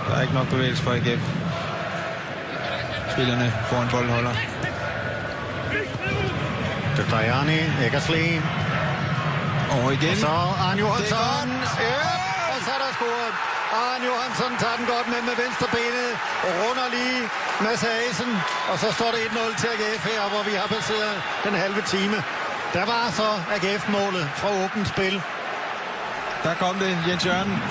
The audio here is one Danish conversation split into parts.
Der er ikke nok bevægelse for AGF. Spillerne får en boldholder. Dejani, Eckersley. Og igen. Og så Arne Johansson. Ja, og så er der scoret. Arne Johansson tager den godt med venstre benet. Og runder lige Mads Asen. Og så står det 1-0 til AGF her, hvor vi har passeret den halve time. Der var så AGF-målet fra åbent spil. Der kom det, Jens Jørgen.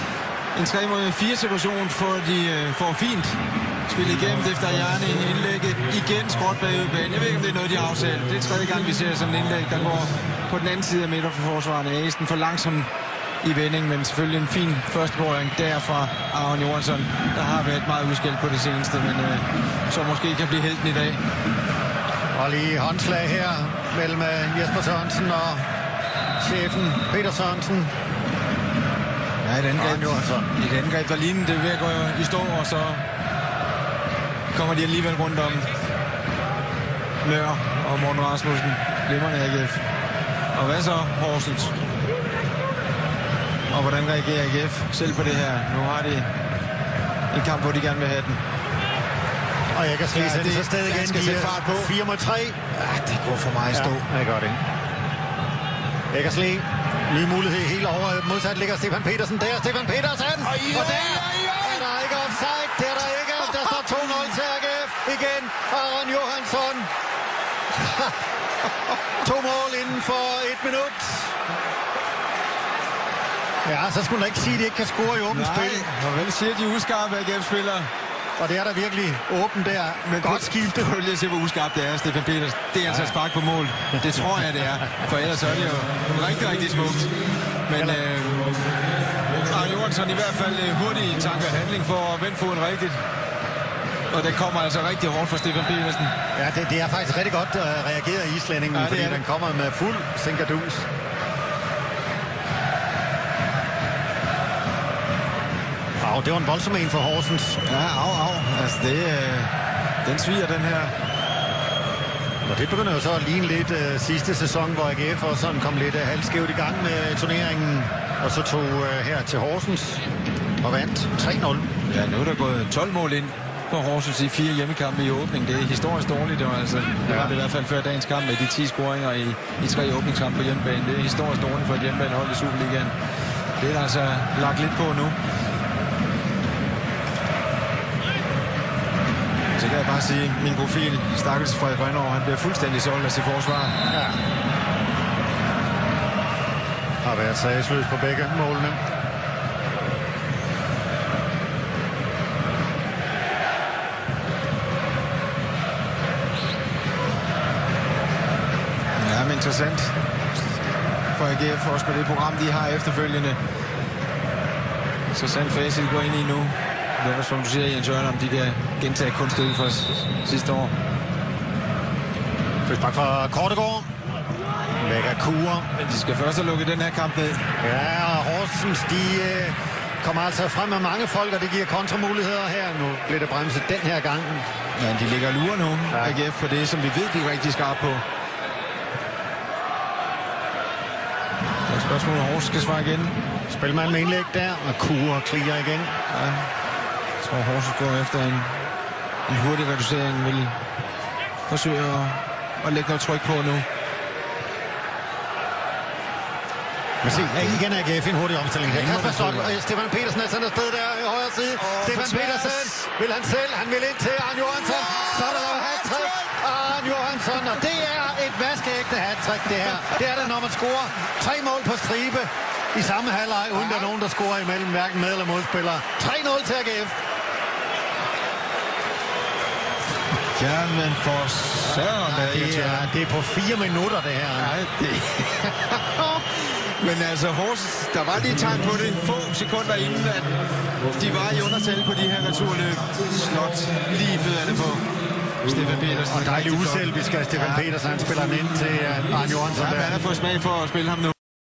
En 3-mod-4 situation, for de får fint spillet igennem efter Jarne indlægget. Igen skråt bagud banen. Jeg ved ikke, om det er noget, de har aftalt. Det er tredje gang, vi ser sådan en indlæg, der går på den anden side af midter for forsvarende. Asen for langsom i vending, men selvfølgelig en fin første berøring der fra Arne Johansson. Der har været meget udskæld på det seneste, men så måske kan blive helten i dag. Og lige håndslag her mellem Jesper Sørensen og chefen Peter Sørensen. Ja, et angreb, der lignede det ved at gå i stå, og så kommer de alligevel rundt om Mør og Morten Rasmussen. Glimrende AGF. Og hvad så Horsens? Og hvordan reagerer AGF selv på det her? Nu har de en kamp, hvor de gerne vil have den. Og jeg kan se, at det er stadig igen. Skal sætte fart på. 4-3. Ja, det går for mig at stå. Ja, det gør det. Eckersley. Ny mulighed helt over. Modsat ligger Stefan Petersen der. Stefan Petersen! Og der er der ikke offside. Det er der ikke. Der står 2-0 til AGF. Igen. Arne Johansson. 2 mål inden for 1 minut. Ja, så skulle man ikke sige, at de ikke kan score i åbent spil. Og vel siger de uskarpe AGF-spillere. Og det er der virkelig åbent der. Men godt skiftet. Prøv lige at se, hvor uskarpt det er, Stefan Petersen. Det er altså et spark på mål. Det tror jeg, det er. For ellers er det jo rigtig, rigtig smukt. Men Arne Johansson i hvert fald hurtig tanke og handling for at vende foden rigtigt. Og det kommer altså rigtig hårdt for Stefan Petersen. Ja, det er faktisk rigtig godt reageret af islændingen, ja, fordi den kommer med fuld sinkerdus. Det var en voldsom en for Horsens. Ja, Altså, den sviger, den her. Og det begynder jo så at ligne lidt sidste sæson, hvor AGF også sådan kom lidt halvskævt i gang med turneringen. Og så tog her til Horsens og vandt 3-0. Ja, nu er der gået 12 mål ind på Horsens i 4 hjemmekampe i åbning. Det er historisk dårligt. Det var det i hvert fald før dagens kamp med de 10 scoringer i 3 åbningskampe på hjemmebane. Det er historisk dårligt for et hjemmebanehold i Superligaen. Det er der altså lagt lidt på nu. Så kan jeg bare sige, min profil, stakkels Frederik Rønnow, han bliver fuldstændig solgt af sit forsvar. Ja. Har været sagsløs på begge målene. Ja, men interessant for AGF også med det program, de har efterfølgende. Interessant fase, de går ind i nu. Det er som du siger, Jens Jørgen, om de kan gentage kunststykket fra sidste år. Frispark fra Kortegård. Lækker Kure. Men de skal først have lukket den her kamp ned. Ja, og Horsens, de kommer altså frem med mange folk, og det giver kontramuligheder her. Nu bliver det bremset den her gang. Men de ligger lurer nu, AGF, på det, som vi ved, de er rigtig skarpe på. Og spørgsmålet, om Horsens skal svare igen. Spilmand med indlæg der, og Kure clear igen. Ja. Jeg tror, Horsens går efter en hurtig reducering, vil forsøge at lægge noget tryk på nu. Men se, igen er AGF en hurtig omstilling. Stefan Petersen er sendt afsted der i højre side. Stefan Petersen vil han selv. Han vil ind til Arne Johansson. Så er der jo hat-trick. Arne Johansson, og det er et vaskeægte hat-trick, det her. Det er det, når man scorer 3 mål på stribe i samme halvleg, uden der er nogen, der scorer imellem, hverken med- eller modspillere. 3-0 til AGF. Ja, men for søren, det er på 4 minutter, det her. Ja, det... Men altså, Horsens, der var lige tegn på det få sekunder inden, at de var i undertal på de her returløb. Slot lige fødderne på Stefan Petersen. Og dejlig uselvisk af Stefan Petersen. Han spiller den ind til Arne Johansson. Ja, han har fået smag for at spille ham nu.